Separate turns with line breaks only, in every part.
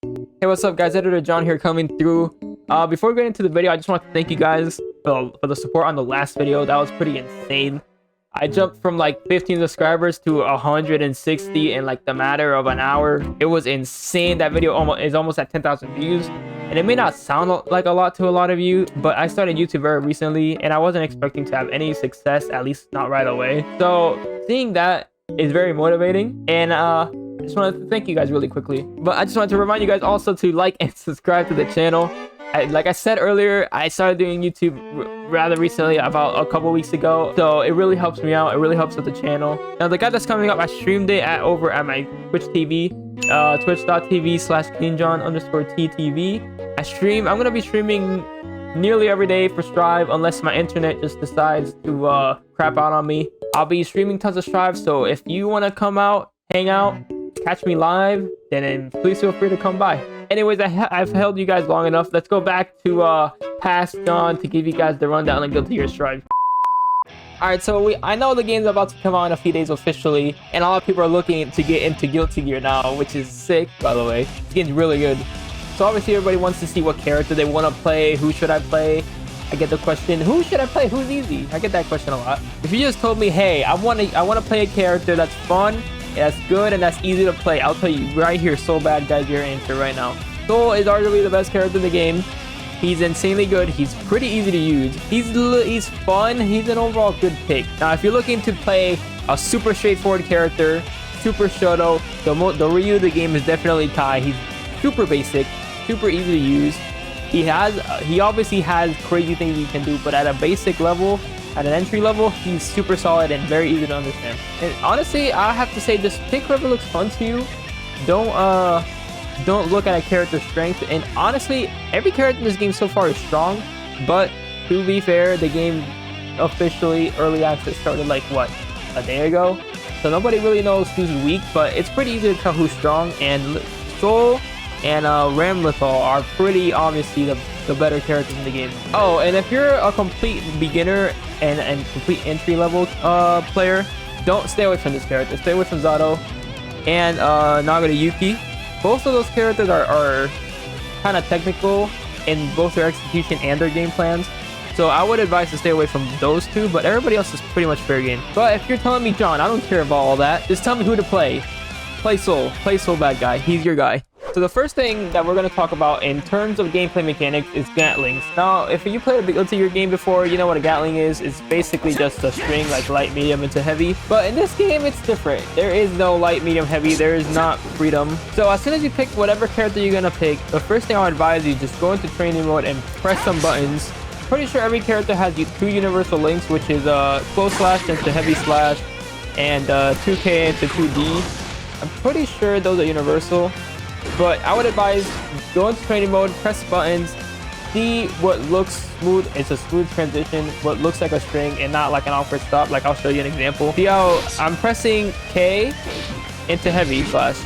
Hey, what's up, guys? Editor John here coming through. Before we get into the video, I just want to thank you guys for the support on the last video. That was pretty insane. I jumped from like 15 subscribers to 160 in like the matter of an hour. It was insane. That video is almost at 10,000 views. And it may not sound like a lot to a lot of you, but I started YouTube very recently and I wasn't expecting to have any success, at least not right away. So seeing that is very motivating. And I just wanted to thank you guys really quickly. But I just wanted to remind you guys also to like and subscribe to the channel. Like I said earlier, I started doing YouTube rather recently, about a couple weeks ago. So it really helps me out. It really helps with the channel. Now the guy that's coming up, I streamed it over at my Twitch TV, twitch.tv/KingJohn_TTV. I'm gonna be streaming nearly every day for Strive, unless my internet just decides to crap out on me. I'll be streaming tons of Strive, so if you want to come out, hang out, catch me live, then please feel free to come by. Anyways, I've held you guys long enough. Let's go back to past John to give you guys the rundown on Guilty Gear Strive. Alright, so I know the game's about to come out in a few days officially, and a lot of people are looking to get into Guilty Gear now, which is sick, by the way. It's getting really good. So obviously everybody wants to see what character they want to play, who should I play. I get the question, who should I play, who's easy? I get that question a lot. If you just told me, hey, I want to play a character that's fun, that's good, and that's easy to play, I'll tell you right here, Soul Bad Guy's your answer right now. Soul is arguably the best character in the game. He's insanely good. He's pretty easy to use. He's fun. He's an overall good pick. Now, if you're looking to play a super straightforward character, super Shoto, the Ryu of the game is definitely Kai. He's super basic, super easy to use. He obviously has crazy things he can do, but at a basic level, at an entry level, he's super solid and very easy to understand. And honestly, I have to say, just pick whoever looks fun to you. Don't look at a character's strength. And honestly, every character in this game so far is strong, but to be fair, the game officially early access started like what, a day ago, so nobody really knows who's weak, but it's pretty easy to tell who's strong. And Soul and Ramlethal are pretty obviously the better characters in the game. Oh, and if you're a complete beginner and complete entry level player, don't stay away from this character. Stay away from Zato and Nagata Yuki. Both of those characters are kind of technical in both their execution and their game plans. So I would advise to stay away from those two, but everybody else is pretty much fair game. But if you're telling me, John, I don't care about all that, just tell me who to play. Play Soul. Play Soul Bad Guy. He's your guy. So the first thing that we're going to talk about in terms of gameplay mechanics is Gatlings. Now, if you played a Guilty Gear game before, you know what a Gatling is. It's basically just a string like light, medium, into heavy. But in this game, it's different. There is no light, medium, heavy. There is not freedom. So as soon as you pick whatever character you're going to pick, the first thing I'll advise you, just go into training mode and press some buttons. Pretty sure every character has two universal links, which is slow slash into heavy slash and 2K into 2D. I'm pretty sure those are universal. But I would advise go into training mode, press buttons, see what looks smooth. It's a smooth transition, what looks like a string and not like an awkward stop. Like I'll show you an example. See how I'm pressing K into heavy slash.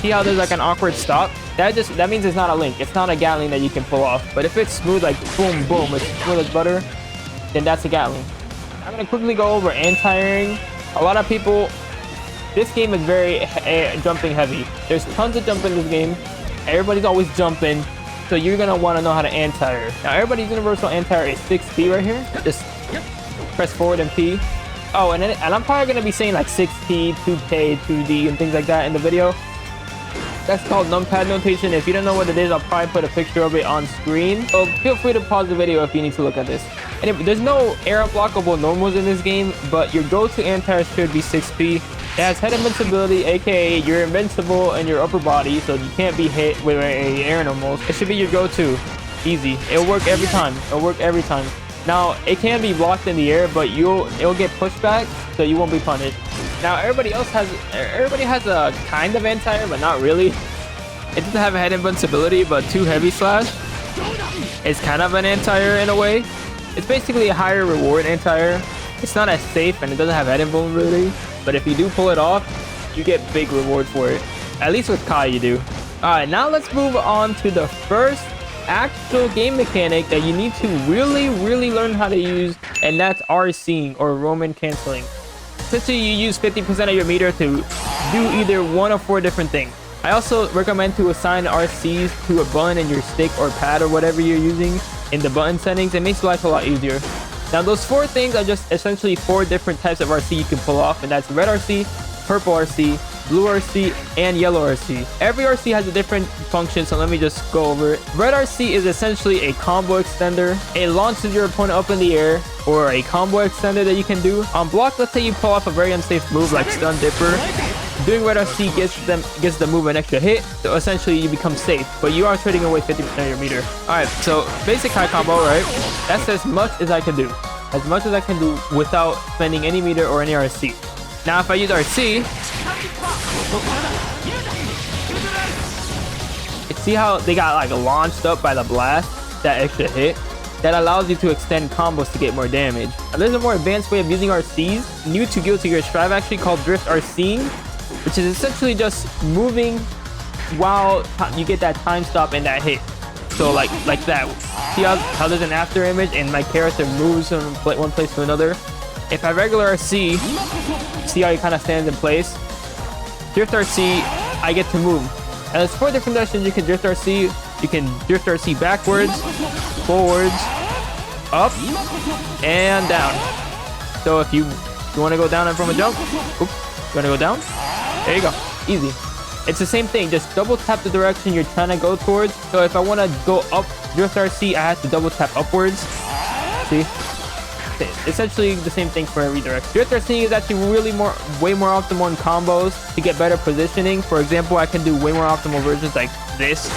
See how there's like an awkward stop? That means it's not a link. It's not a Gatling that you can pull off. But if it's smooth, like boom, boom, it's smooth as butter, then that's a Gatling. I'm gonna quickly go over anti-airing. A lot of people, this game is very jumping heavy. There's tons of jumping in this game. Everybody's always jumping, so you're gonna want to know how to anti-air. Now everybody's universal anti-air is 6P right here. Just press forward and P. Oh, and I'm probably gonna be saying like 6P, 2K, 2D, and things like that in the video. That's called numpad notation. If you don't know what it is, I'll probably put a picture of it on screen. So feel free to pause the video if you need to look at this. And there's no air unblockable normals in this game, but your go-to anti-air should be 6P. It has head invincibility, aka you're invincible in your upper body, so you can't be hit with air normals. It should be your go-to. Easy. It'll work every time. It'll work every time. Now, it can be blocked in the air, but it'll get pushed back, so you won't be punished. Now, everybody has a kind of anti-air, but not really. It doesn't have a head invincibility, but 2 heavy slash is kind of an anti-air in a way. It's basically a higher reward anti-air. It's not as safe, and it doesn't have head invulnerability. But if you do pull it off, you get big reward for it. At least with Kai you do. Alright, now let's move on to the first actual game mechanic that you need to really learn how to use, and that's RCing, or Roman canceling. Essentially, you use 50% of your meter to do either one of 4 different things. I also recommend to assign RCs to a button in your stick or pad or whatever you're using in the button settings. It makes life a lot easier. Now those 4 things are just essentially 4 different types of RC you can pull off, and that's red RC, purple RC, blue RC, and yellow RC. Every RC has a different function, so let me just go over it. Red RC is essentially a combo extender. It launches your opponent up in the air, or a combo extender that you can do. On block, let's say you pull off a very unsafe move like Stun Dipper. Doing red RC gets the move an extra hit, so essentially you become safe, but you are trading away 50% of your meter. Alright, so basic high combo, right? That's as much as I can do. As much as I can do without spending any meter or any RC. Now if I use RC, see how they got like launched up by the blast, that extra hit? That allows you to extend combos to get more damage. Now, there's a more advanced way of using RCs, new to Guilty Gear Strive actually, called Drift RCing, which is essentially just moving while you get that time stop and that hit. So like that. See how there's an after image and my character moves from one place to another? If I regular RC, see how he kind of stands in place? Drift RC, I get to move. And there's 4 different directions you can drift RC. You can drift RC backwards, forwards, up, and down. So if you want to go down from a jump, oops, you want to go down? There you go, easy. It's the same thing, just double tap the direction you're trying to go towards. So if I want to go up drift RC, I have to double tap upwards. See? Essentially the same thing for every direction. Drift RC is actually way more optimal in combos to get better positioning. For example, I can do way more optimal versions like this.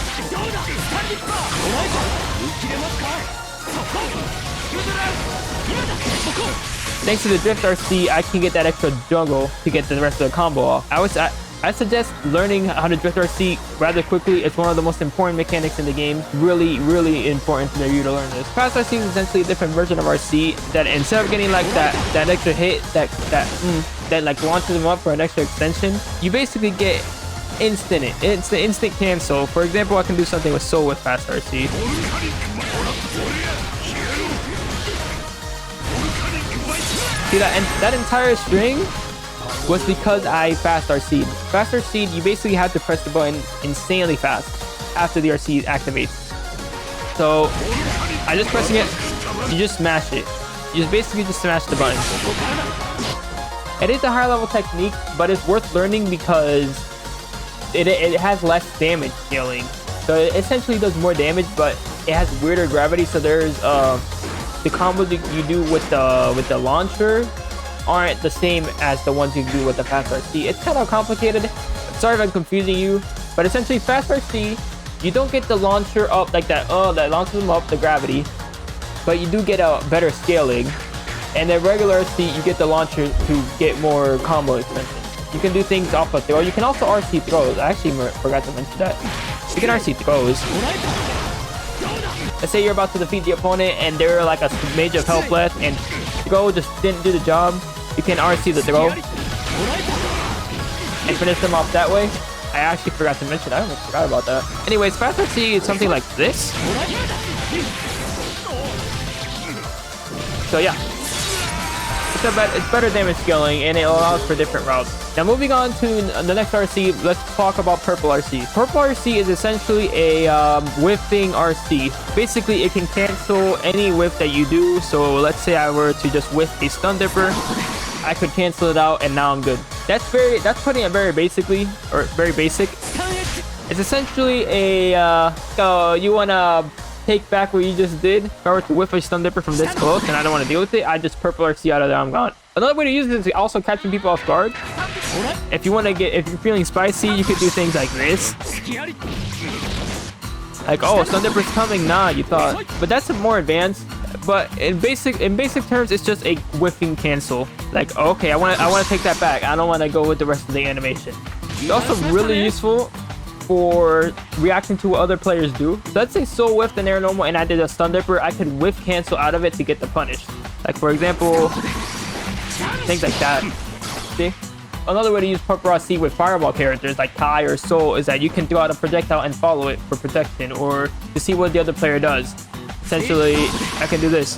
Thanks to the Drift RC, I can get that extra juggle to get the rest of the combo off. I suggest learning how to Drift RC rather quickly. It's one of the most important mechanics in the game. Really, really important for you to learn this. Fast RC is essentially a different version of RC that instead of getting like that extra hit that like launches them up for an extra extension, you basically get instant. It's the instant cancel. For example, I can do something with Soul with Fast RC. See that entire string was because I fast RC'd. Fast RC'd, you basically have to press the button insanely fast after the RC activates. So I just pressing it, you just smash it. You just basically smash the button. It is a higher level technique, but it's worth learning because it has less damage scaling. So it essentially does more damage, but it has weirder gravity. So there's the combos you do with the launcher aren't the same as the ones you do with the Fast RC. It's kind of complicated. Sorry if I'm confusing you, but essentially Fast RC, you don't get the launcher up like that. That launches them up, the gravity, but you do get a better scaling. And then regular RC, you get the launcher to get more combo extension. You can do things off a throw. You can also RC throws. I actually forgot to mention that. You can RC throws. Let's say you're about to defeat the opponent and they're like a mage of health left and throw just didn't do the job. You can RC the throw and finish them off that way. I actually forgot to mention. I almost forgot about that. Anyways, Fast RC is something like this. So yeah, it's better damage scaling and it allows for different routes. Now moving on to the next RC, let's talk about Purple RC. Purple RC is essentially a whiffing RC. Basically, it can cancel any whiff that you do. So let's say I were to just whiff a Stun Dipper, I could cancel it out and now I'm good. That's putting it very basic. It's essentially a you wanna take back what you just did. If I were to whiff a Stun Dipper from this close and I don't want to deal with it, I just Purple RC out of there, I'm gone. Another way to use it is also catching people off guard. If you're feeling spicy, you could do things like this. Like, oh, Stun Dipper's coming, nah, you thought. But that's more advanced. But in basic terms, it's just a whiffing cancel. Like, okay, I want to take that back. I don't want to go with the rest of the animation. It's also really useful for reacting to what other players do. So let's say Soul whiffed an air normal and I did a Stun Dipper, I could whiff cancel out of it to get the punish. Like for example, things like that. See? Another way to use Purple RC with Fireball characters like Kai or Soul is that you can throw out a projectile and follow it for protection or to see what the other player does. Essentially, I can do this.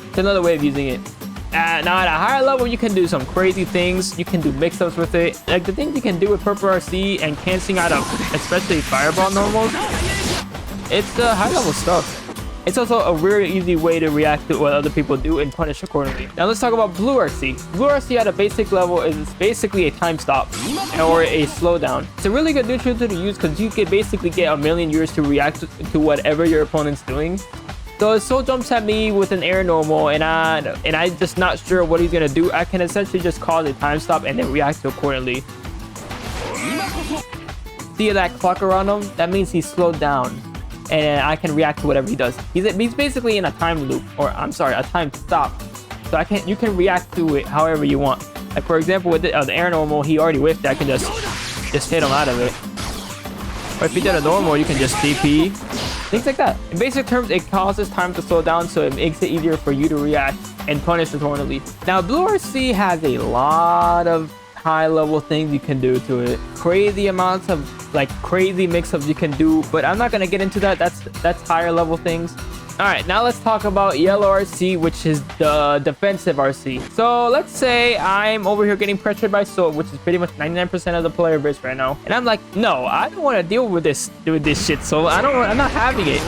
It's another way of using it. Now at a higher level, you can do some crazy things. You can do mix-ups with it. Like the things you can do with purple RC and canceling out of especially fireball normals. It's the high level stuff. It's also a really easy way to react to what other people do and punish accordingly. Now let's talk about blue RC. Blue RC at a basic level is basically a time stop or a slowdown. It's a really good neutral to use because you can basically get a million years to react to whatever your opponent's doing. So if Soul jumps at me with an air normal and I'm just not sure what he's gonna do, I can essentially just cause a time stop and then react accordingly. See that clock around him? That means he's slowed down. And I can react to whatever he does. He's basically in a time loop, or I'm sorry, a time stop. So you can react to it however you want. Like for example, with the air normal, he already whiffed it. I can just hit him out of it. Or if he did a normal, you can just CP. Things like that. In basic terms, it causes time to slow down, so it makes it easier for you to react and punish accordingly. Now, Blue RC has a lot of high-level things you can do to it. Crazy amounts of crazy mix-ups you can do, but I'm not gonna get into that. That's higher level things. All right, now let's talk about yellow RC, which is the defensive RC. So let's say I'm over here getting pressured by Soul, which is pretty much 99% of the player base right now, and I'm like, no, I don't want to deal with this shit. So I'm not having it.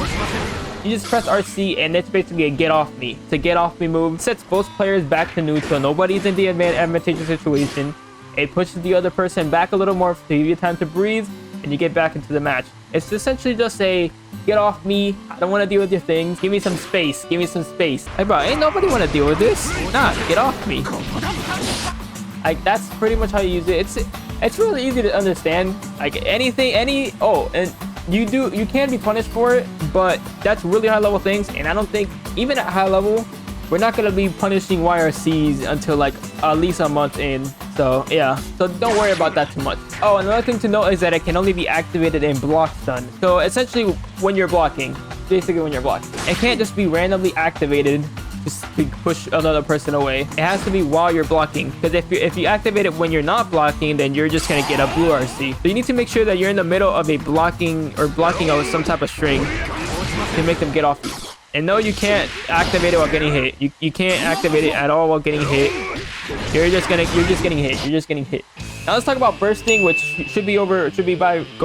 You just press RC and it's basically a get off me. It's a get off me move. It sets both players back to neutral. Nobody's in the advantageous situation. It pushes the other person back a little more to give you time to breathe, and you get back into the match. It's essentially just a get off me. I don't want to deal with your things. Give me some space. Give me some space. Hey, bro, ain't nobody want to deal with this. Nah, get off me. Like that's pretty much how you use it. It's really easy to understand. Like and you can be punished for it, but that's really high level things. And I don't think even at high level, we're not gonna be punishing YRCs until like at least a month in. So yeah, so don't worry about that too much. Oh, another thing to note is that it can only be activated in block stun. So essentially when you're blocking, it can't just be randomly activated just to push another person away. It has to be while you're blocking, because if you activate it when you're not blocking, then you're just gonna get a blue RC. So you need to make sure that you're in the middle of a blocking of some type of string to make them get off you. And no, you can't activate it while getting hit. You can't activate it at all while getting hit. You're just getting hit. Now let's talk about bursting, which should go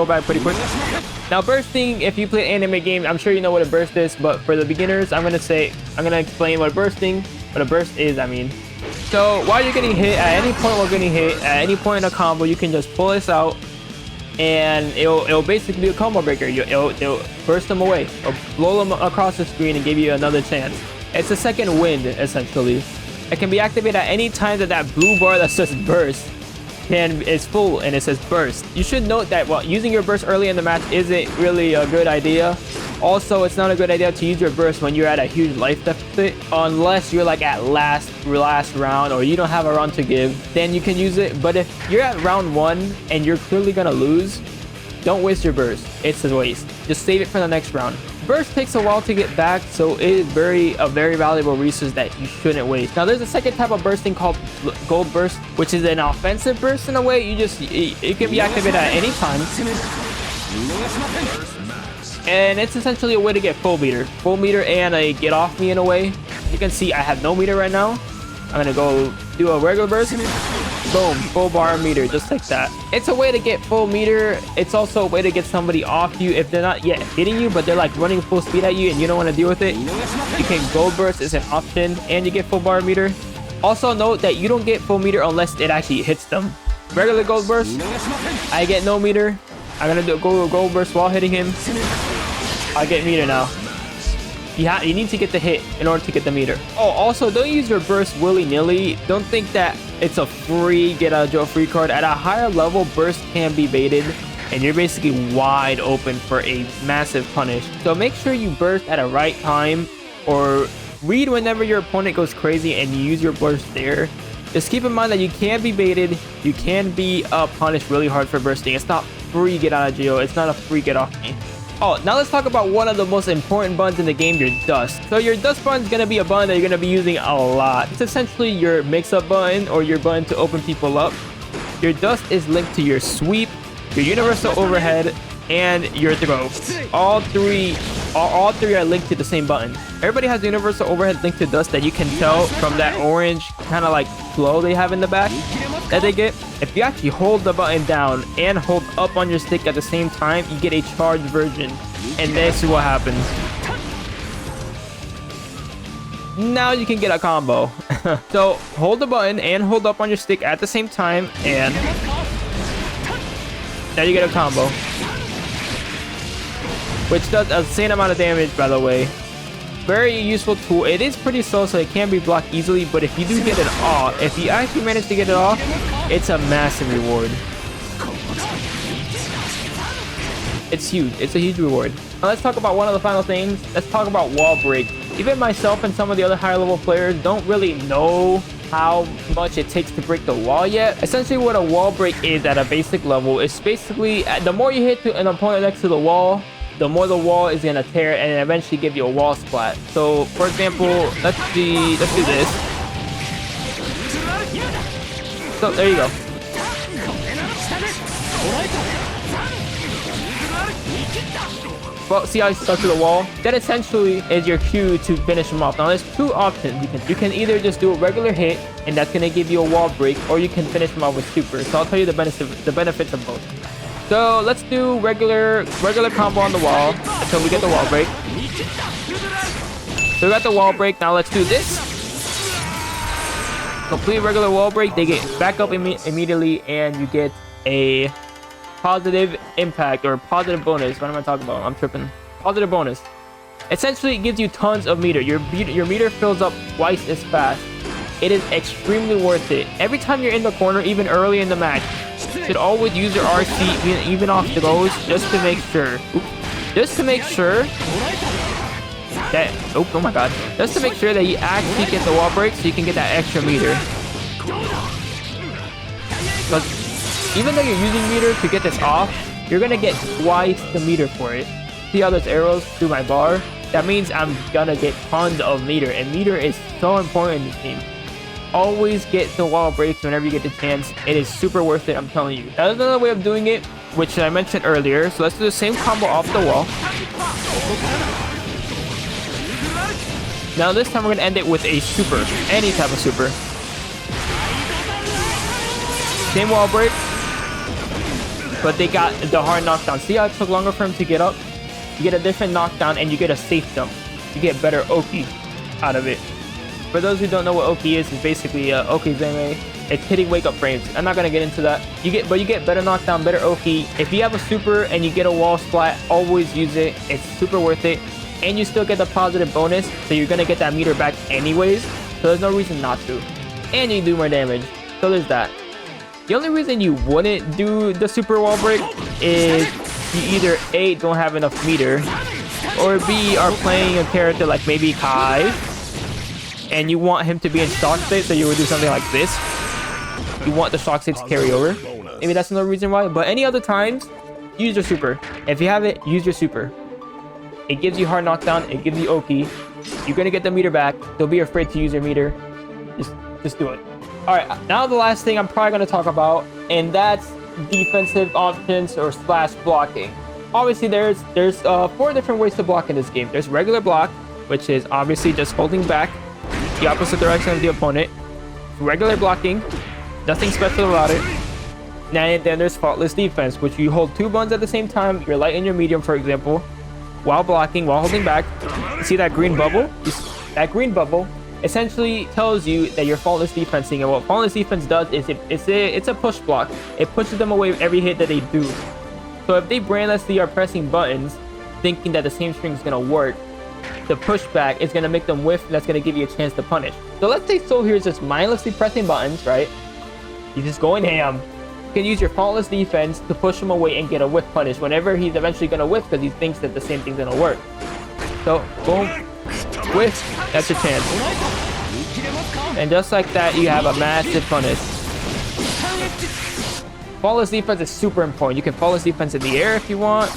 by pretty quick. Now bursting, if you play an anime game, I'm sure you know what a burst is, but for the beginners, I'm gonna explain what a burst is, I mean. So while you're getting hit, at any point while getting hit, at any point in a combo, you can just pull this out, and it'll basically be a combo breaker. It'll burst them away or blow them across the screen and give you another chance. It's a second wind, essentially. It can be activated at any time that blue bar that says burst is full and it says burst. You should note that while using your burst early in the match isn't really a good idea. Also, it's not a good idea to use your burst when you're at a huge life deficit, unless you're like at last round or you don't have a round to give, then you can use it. But if you're at round 1 and you're clearly gonna lose, don't waste your burst. It's a waste. Just save it for the next round. Burst takes a while to get back, so it is a very valuable resource that you shouldn't waste. Now there's a second type of bursting called gold burst, which is an offensive burst in a way. It can be activated at any time, and it's essentially a way to get full meter and a get off me in a way. You can see I have no meter right now. I'm gonna go do a regular burst. Boom, full bar meter, just like that. It's a way to get full meter. It's also a way to get somebody off you if they're not yet hitting you, but they're like running full speed at you and you don't want to deal with it. You can gold burst is an option and you get full bar meter. Also note that you don't get full meter unless it actually hits them. Regular gold burst, I get no meter. I'm gonna do a gold burst while hitting him. I get meter now. You need to get the hit in order to get the meter. Oh, also, don't use your burst willy-nilly. Don't think that it's a free get out of jail free card. At a higher level, burst can be baited, and you're basically wide open for a massive punish. So make sure you burst at a right time, or read whenever your opponent goes crazy and you use your burst there. Just keep in mind that you can be baited. You can be punished really hard for bursting. It's not free get out of jail. It's not a free get off me. Oh, now let's talk about one of the most important buttons in the game, your dust. So your dust button is going to be a button that you're going to be using a lot. It's essentially your mix-up button or your button to open people up. Your dust is linked to your sweep, your universal overhead, and your throw. All three all three are linked to the same button. Everybody has the universal overhead linked to dust that you can tell from that orange kind of like glow they have in the back that they get. If you actually hold the button down and hold up on your stick at the same time, you get a charged version. And this is what happens. Now you can get a combo. So hold the button and hold up on your stick at the same time, and now you get a combo, which does a insane amount of damage, by the way. Very useful tool. It is pretty slow, so it can be blocked easily, but if you do get it off, if you actually manage to get it off, it's a massive reward. It's huge. It's a huge reward. Now let's talk about one of the final things. Let's talk about wall break. Even myself and some of the other higher level players don't really know how much it takes to break the wall yet. Essentially what a wall break is at a basic level is basically the more you hit an opponent next to the wall, the more the wall is going to tear and eventually give you a wall splat. So for example, let's do this. So there you go. Well, see how he's stuck to the wall? That essentially is your cue to finish him off. Now, there's two options. You can either just do a regular hit, and that's going to give you a wall break, or you can finish him off with super. So I'll tell you the benefits of both. So let's do regular combo on the wall until we get the wall break. So we got the wall break. Now let's do this. Complete regular wall break. They get back up immediately, and you get a positive impact or positive bonus. What am I talking about? I'm tripping. Positive bonus. Essentially, it gives you tons of meter. Your meter fills up twice as fast. It is extremely worth it. Every time you're in the corner, even early in the match, you should always use your RC even off the goes just to make sure. Just to make sure that oh my god. Just to make sure that you actually get the wall break so you can get that extra meter. Because even though you're using meter to get this off, you're gonna get twice the meter for it. See how there's arrows through my bar? That means I'm gonna get tons of meter, and meter is so important in this game. Always get the wall breaks whenever you get the chance. It is super worth it, I'm telling you. There's another way of doing it, which I mentioned earlier. So let's do the same combo off the wall. Now this time we're gonna end it with a super, any type of super. Same wall break, but they got the hard knockdown. See how it took longer for him to get up? You get a different knockdown and you get a safe jump. You get better Oki out of it. For those who don't know what Oki is basically Oki Zeme. It's hitting wake up frames. I'm not gonna get into that. You get better knockdown, better Oki. If you have a super and you get a wall splat, always use it. It's super worth it. And you still get the positive bonus, so you're gonna get that meter back anyways. So there's no reason not to. And you do more damage. So there's that. The only reason you wouldn't do the super wall break is you either A, don't have enough meter, or B, are playing a character like maybe Kai, and you want him to be in shock state, so you would do something like this. You want the shock state to carry over. Maybe that's another reason why. But any other times, use your super. If you have it, use your super. It gives you hard knockdown, it gives you Oki. You're gonna get the meter back. Don't be afraid to use your meter. Just do it. Alright, now the last thing I'm probably going to talk about, and that's defensive options or slash blocking. Obviously, there's 4 different ways to block in this game. There's regular block, which is obviously just holding back the opposite direction of the opponent. Regular blocking, nothing special about it. And then there's faultless defense, which you hold 2 buttons at the same time. You're light and you're medium, for example, while blocking, while holding back. You see that green bubble? That green bubble essentially tells you that you're faultless defensing, and what faultless defense does is it's a push block. It pushes them away with every hit that they do. So if they brainlessly are pressing buttons thinking that the same string is going to work, the pushback is going to make them whiff, and that's going to give you a chance to punish. So let's say Soul here is just mindlessly pressing buttons, right? He's just going ham. You can use your faultless defense to push him away and get a whiff punish whenever he's eventually going to whiff, because he thinks that the same thing's going to work. So boom, whiff, that's your chance. And just like that, you have a massive punish. Faultless defense is super important. You can faultless defense in the air if you want.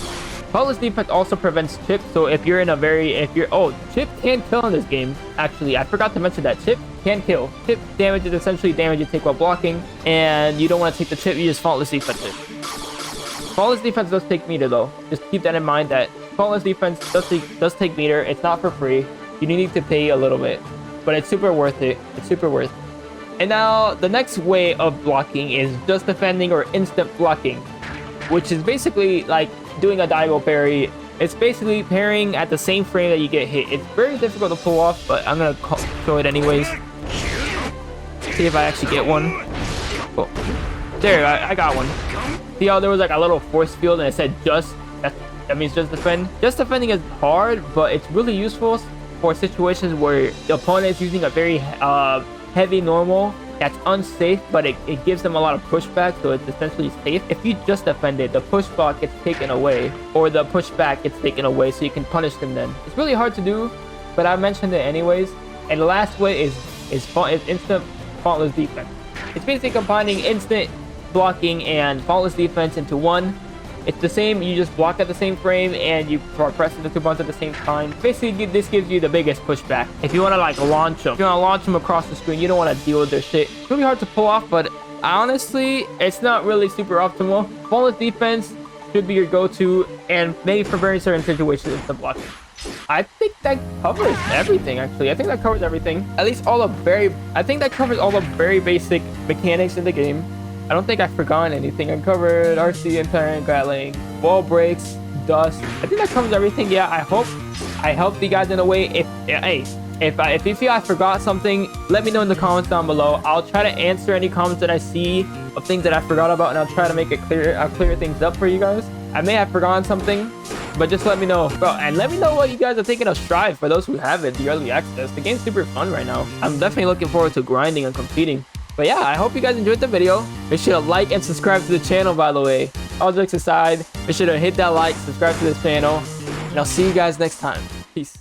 Faultless defense also prevents chip. So if you're in a chip can kill in this game. Actually, I forgot to mention that chip can kill. Chip damage is essentially damage you take while blocking, and you don't want to take the chip. You just faultless defense it. Faultless defense does take meter though. Just keep that in mind, that Faultless Defense does take meter. It's not for free. You need to pay a little bit, but it's super worth it. It's super worth it. And now the next way of blocking is just defending or instant blocking, which is basically like doing a diagonal parry. It's basically parrying at the same frame that you get hit. It's very difficult to pull off, but I'm gonna show it anyways. See if I actually get one. Oh, there, I got one. See how there was like a little force field and it said just. That means just defend. Just defending is hard, but it's really useful for situations where the opponent is using a very heavy normal that's unsafe, but it gives them a lot of pushback, so it's essentially safe. If you just defend it, the pushback gets taken away, or the pushback gets taken away, so you can punish them then. It's really hard to do, but I mentioned it anyways. And the last way is instant faultless defense. It's basically combining instant blocking and faultless defense into one. It's the same, you just block at the same frame and you are pressing the two buttons at the same time. Basically, this gives you the biggest pushback. If you want to like launch them, if you want to launch them across the screen, you don't want to deal with their shit. It's really hard to pull off, but honestly, it's not really super optimal. Faultless defense should be your go-to, and maybe for very certain situations, it's the blocking. I think that covers everything, actually. I think that covers everything. At least I think that covers all the very basic mechanics in the game. I don't think I forgot anything. I covered RC, Impact, Gatling, wall breaks, dust. I think that covers everything. Yeah, I hope I helped you guys in a way. If you feel I forgot something, let me know in the comments down below. I'll try to answer any comments that I see of things that I forgot about, and I'll try to make it clear. I'll clear things up for you guys. I may have forgotten something, but just let me know, bro. And let me know what you guys are thinking of Strive. For those who have it, the early access, the game's super fun right now. I'm definitely looking forward to grinding and competing. But yeah, I hope you guys enjoyed the video. Make sure to like and subscribe to the channel, by the way. All jokes aside, make sure to hit that like, subscribe to this channel, and I'll see you guys next time. Peace.